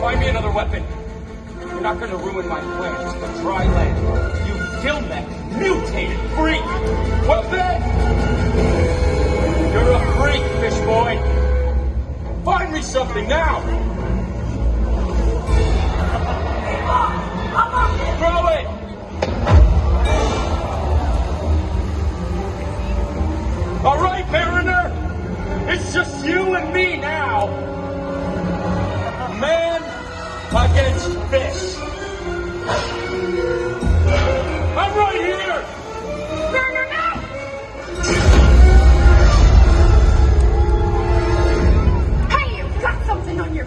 Find me another weapon. You're not gonna ruin my plans for dry land. You gill-neck, mutated freak! Weapon! You're a freak, fish boy! Find me something now! Throw it! All right, Mariner! It's just you and me now! Man against fish! I'm right here! Mariner, no! Hey, you've got something on your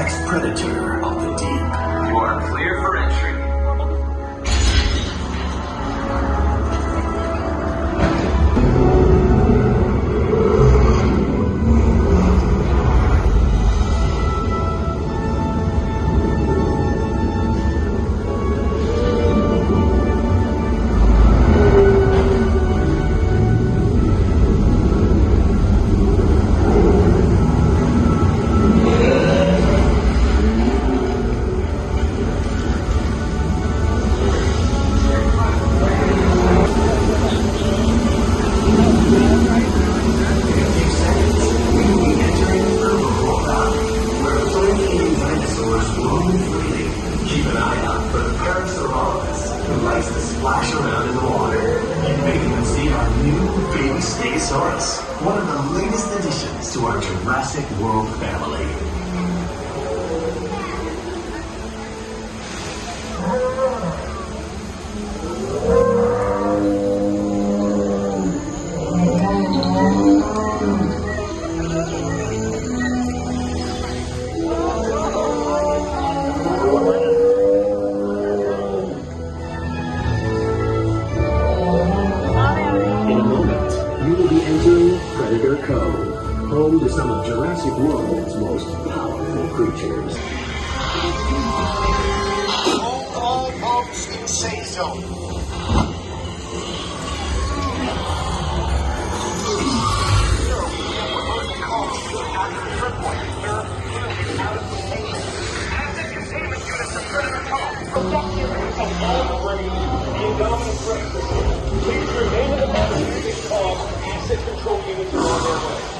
apex predator of the deep. You are clear for entry. Keep an eye out for the Parasaurolophus, who likes to splash around in the water. You may even see our new baby Stegosaurus, one of the latest additions to our Jurassic World family. Predator Cove, home to some of Jurassic World's most powerful creatures. All boats in safe zone. Please remain in the bottom using calls. Asset control units are on their way.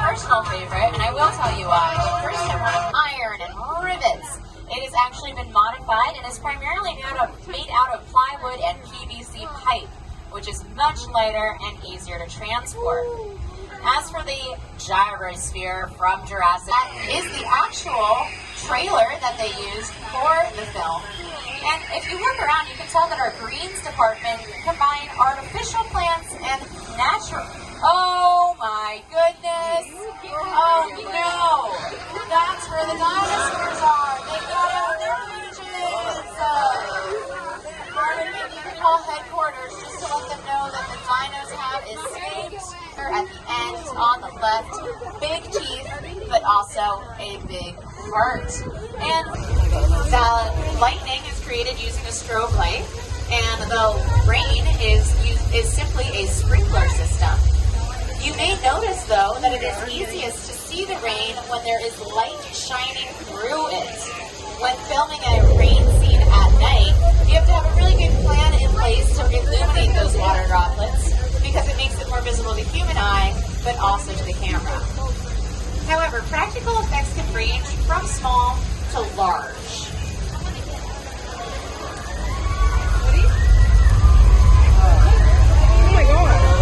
personal favorite, and I will tell you why. But first, I want to admire It has actually been modified and is primarily made out of plywood and PVC pipe, which is much lighter and easier to transport. As for the gyrosphere from Jurassic, that is the actual trailer that they used for the film. And if you look around, you can tell that our greens department combine artificial plants and natural. Oh my goodness! Oh no! That's where the dinosaurs are! They got out of their cages! Marvin, maybe you can call headquarters just to let them know that the dinos have escaped. They're at the end on the left. Big teeth, but also a big heart. And the lightning is created using a strobe light, and the rain is simply a sprinkler system. You may notice, though, that it is easiest to see the rain when there is light shining through it. When filming a rain scene at night, you have to have a really good plan in place to illuminate those water droplets because it makes it more visible to the human eye, but also to the camera. However, practical effects can range from small to large. Oh my god.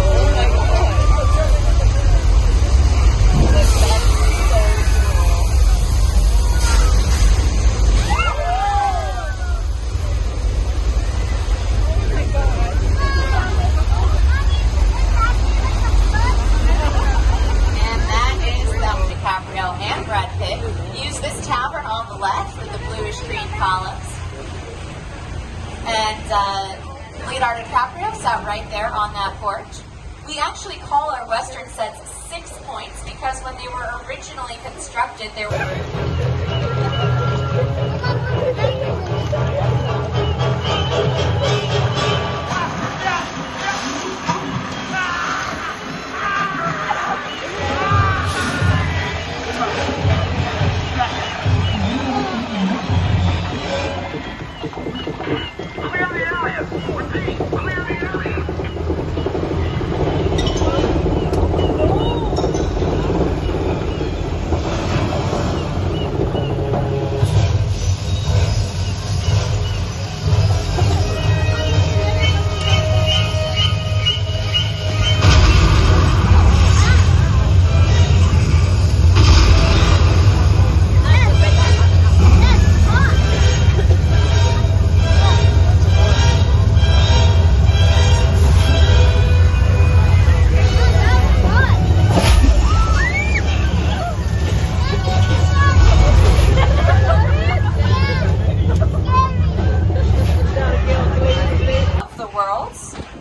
Leonardo DiCaprio sat right there on that porch. We actually call our Western sets 6 points because when they were originally constructed, they were...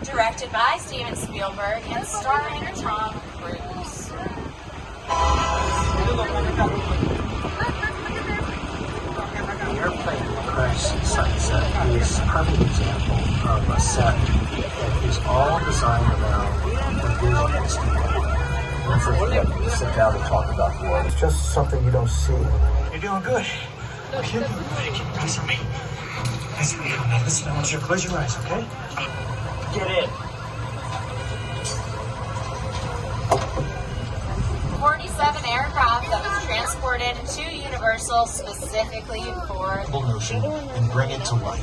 Directed by Steven Spielberg and starring Tom Cruise. The airplane crash site set is a perfect example of a set that is all designed around the vision of Spielberg. And for to sit down and talk about the world, it's just something you don't see. You're doing good. You're doing good. Nice of me. Nice of me. Now listen, I want you to close your eyes, okay? Get in. 47 aircraft that was transported to Universal specifically for notion and bring it to life.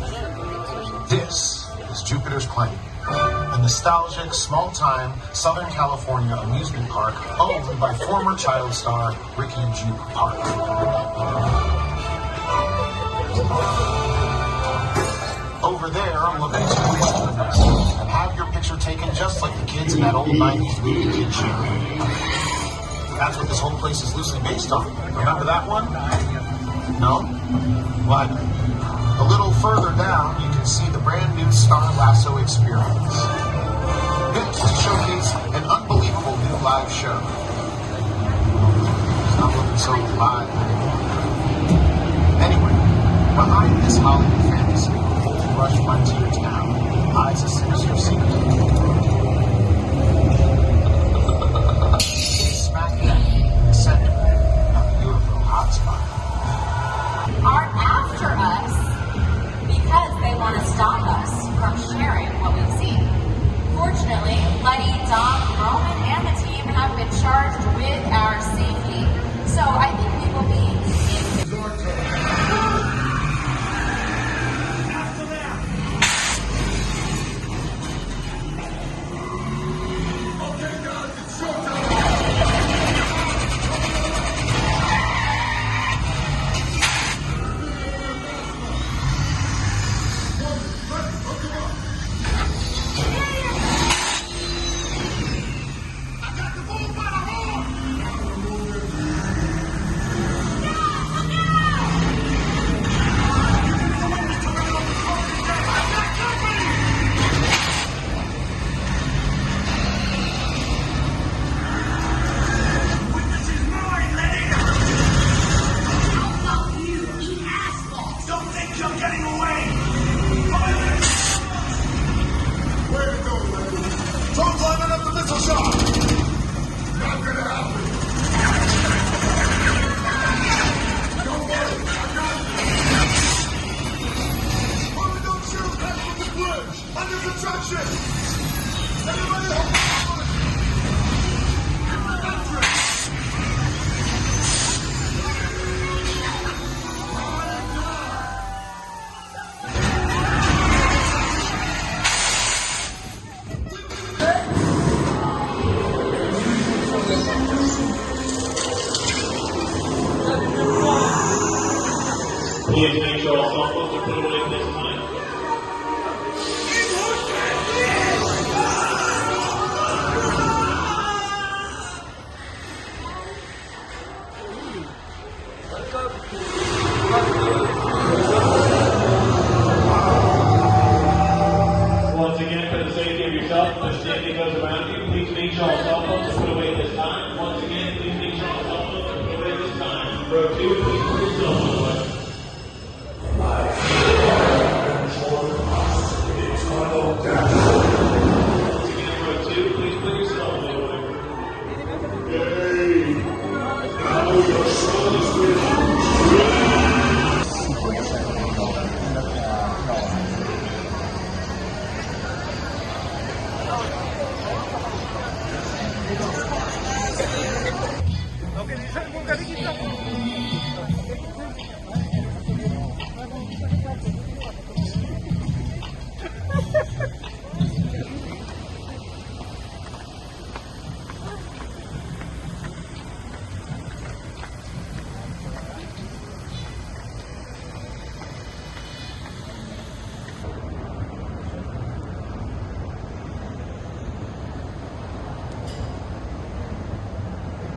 This is Jupiter's Claim, a nostalgic, small-time Southern California amusement park owned by former child star Ricky and Juke Park. Over there, look at you and have your picture taken just like the kids in that old 90s movie kid show. That's what this whole place is loosely based on. Remember that one? No? What? A little further down, you can see the brand new Star Lasso experience. Built to showcase an unbelievable new live show. It's not looking so live anymore. Anyway, behind this Hollywood fantasy, Gold Rush frontier town lies a sinister secret. Smack in the center of the beautiful hotspot. Are after us because they want to stop us from sharing what we've seen. Fortunately, Letty, Dom, Roman, and the team have been charged with our safety, so I think we will be in Please make sure all cell phones are put away at this time. Once again, for the safety of yourself and the safety of those around you, please make sure all cell phones are put away at this time. Once again, please make sure all cell phones are put away at this time. Row 2, please put your cell phone away. Once again, row 2, please put your cell phone away. Yay! Now your son is with you. Oke, bisa buka dikit dong.